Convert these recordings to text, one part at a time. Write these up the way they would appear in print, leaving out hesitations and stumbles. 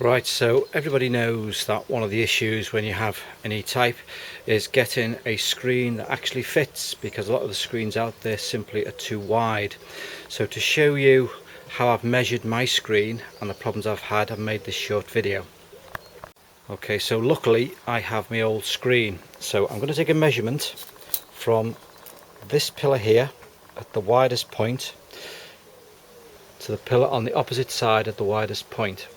Right, so everybody knows that one of the issues when you have an E-Type is getting a screen that actually fits, because a lot of the screens out there simply are too wide. So to show you how I've measured my screen and the problems I've had, I've made this short video. Okay, so luckily I have my old screen, so I'm going to take a measurement from this pillar here at the widest point to the pillar on the opposite side at the widest point.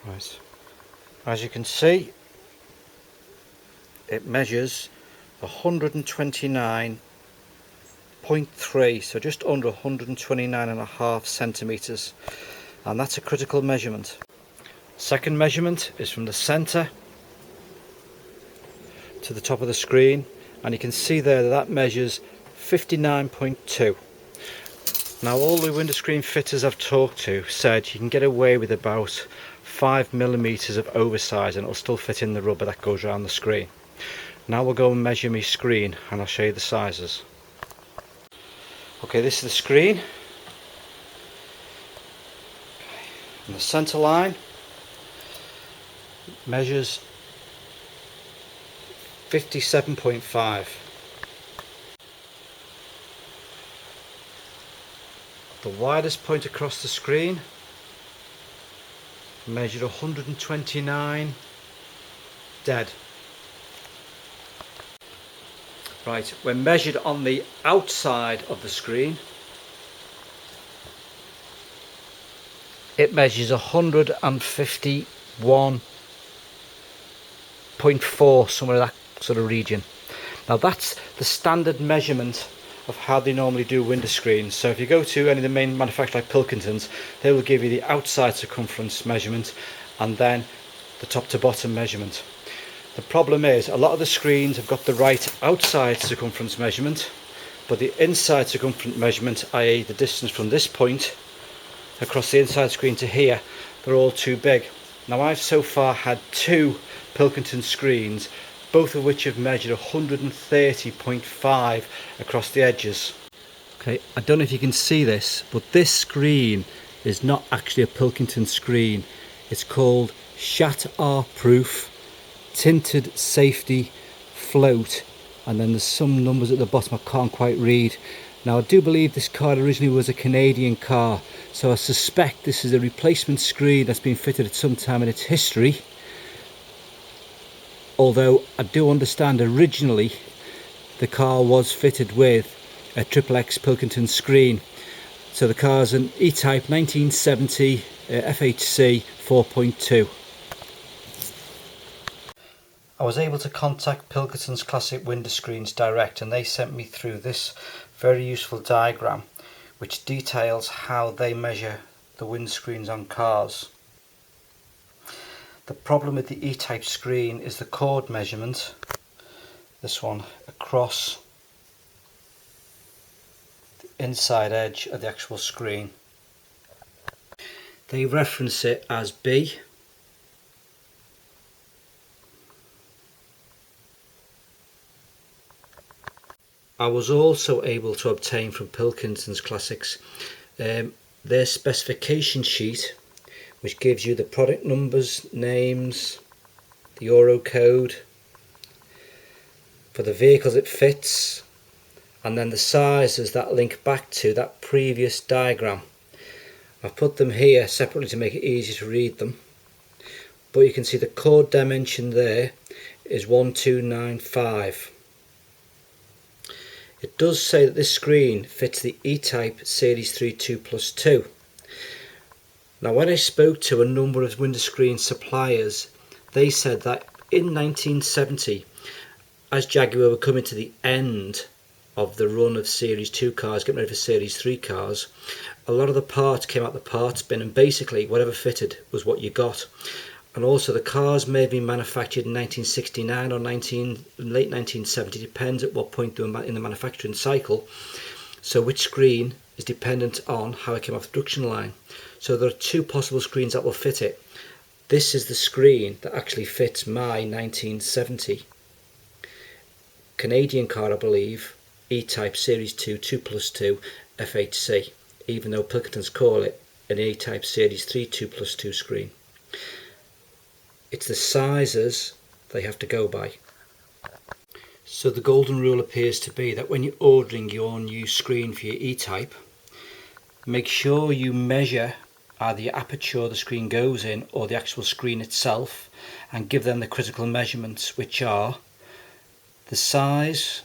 Right. As you can see, it measures 129.3, so just under 129.5 centimeters, and that's a critical measurement. Second measurement is from the center to the top of the screen, and you can see there that measures 59.2. Now, all the window screen fitters I've talked to said you can get away with about 5mm of oversize and it'll still fit in the rubber that goes around the screen. Now we'll go and measure my screen and I'll show you the sizes. Okay, this is the screen. And the center line measures 57.5. The widest point across the screen measured 129 dead. Right, when measured on the outside of the screen, it measures 151.4, somewhere in that sort of region. Now that's the standard measurement of how they normally do window screens. So if you go to any of the main manufacturers like Pilkington's, they will give you the outside circumference measurement and then the top to bottom measurement. The problem is a lot of the screens have got the right outside circumference measurement, but the inside circumference measurement, i.e. the distance from this point across the inside screen to here, they're all too big. Now I've so far had two Pilkington screens, both of which have measured 130.5 across the edges. Okay, I don't know if you can see this, but this screen is not actually a Pilkington screen. It's called shatter-proof tinted safety float, and then there's some numbers at the bottom I can't quite read. Now I do believe this car originally was a Canadian car, so I suspect this is a replacement screen that's been fitted at some time in its history. Although I do understand originally the car was fitted with a XXX Pilkington screen. So the car's an E-Type 1970 FHC 4.2. I was able to contact Pilkington's Classic Window Screens direct, and they sent me through this very useful diagram which details how they measure the windscreens on cars. The problem with the E-Type screen is the chord measurement, this one across the inside edge of the actual screen. They reference it as B. I was also able to obtain from Pilkington's Classics their specification sheet, which gives you the product numbers, names, the Euro code for the vehicles it fits, and then the sizes that link back to that previous diagram. I've put them here separately to make it easy to read them, but you can see the chord dimension there is 1295. It does say that this screen fits the Etype Series 3 2+2. Now when I spoke to a number of window screen suppliers, they said that in 1970, as Jaguar were coming to the end of the run of Series 2 cars, getting ready for Series 3 cars, a lot of the parts came out the parts bin, and basically whatever fitted was what you got. And also the cars may have been manufactured in 1969 or late 1970, depends at what point in the manufacturing cycle. So which screen is dependent on how it came off the production line. So there are two possible screens that will fit it. This is the screen that actually fits my 1970 Canadian car, I believe, E-Type Series 2 2+2 FHC, even though Pilkington's call it an Etype Series 3 2+2 screen. It's the sizes they have to go by. So the golden rule appears to be that when you're ordering your new screen for your Etype, make sure you measure either the aperture the screen goes in or the actual screen itself, and give them the critical measurements, which are the size,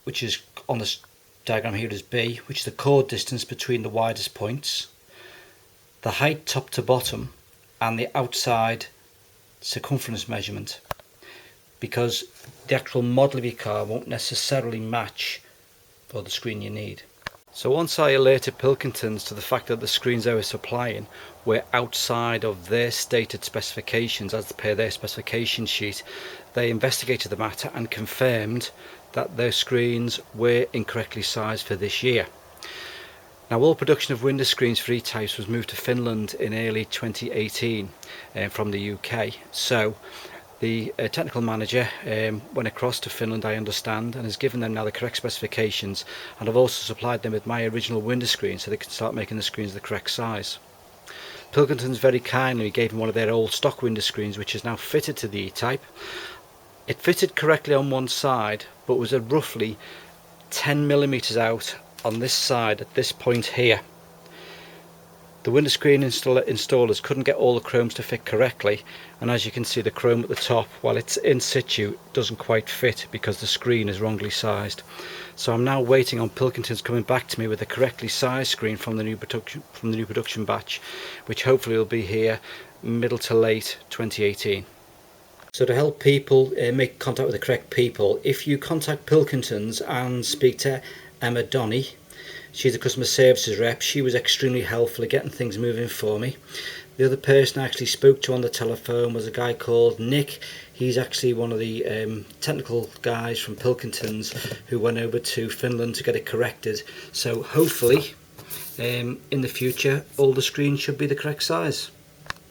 which is on this diagram here as B, which is the chord distance between the widest points, the height top to bottom, and the outside circumference measurement, because the actual model of your car won't necessarily match for the screen you need. So once I alerted Pilkingtons to the fact that the screens they were supplying were outside of their stated specifications as per their specification sheet, they investigated the matter and confirmed that their screens were incorrectly sized for this year. Now, all production of window screens for E-types was moved to Finland in early 2018 from the UK. So the technical manager went across to Finland, I understand, and has given them now the correct specifications, and I've also supplied them with my original window screen so they can start making the screens the correct size. Pilkingtons very kindly gave me one of their old stock window screens, which is now fitted to the E-type. It fitted correctly on one side, but was at roughly 10mm out on this side at this point here. The window screen installers couldn't get all the chromes to fit correctly, and as you can see, the chrome at the top, while it's in situ, doesn't quite fit because the screen is wrongly sized. So I'm now waiting on Pilkingtons coming back to me with a correctly sized screen from the new production batch, which hopefully will be here middle to late 2018. So to help people make contact with the correct people, if you contact Pilkingtons and speak to Emma Donny, she's a customer services rep. She was extremely helpful at getting things moving for me. The other person I actually spoke to on the telephone was a guy called Nick. He's actually one of the technical guys from Pilkingtons who went over to Finland to get it corrected. So hopefully in the future all the screens should be the correct size.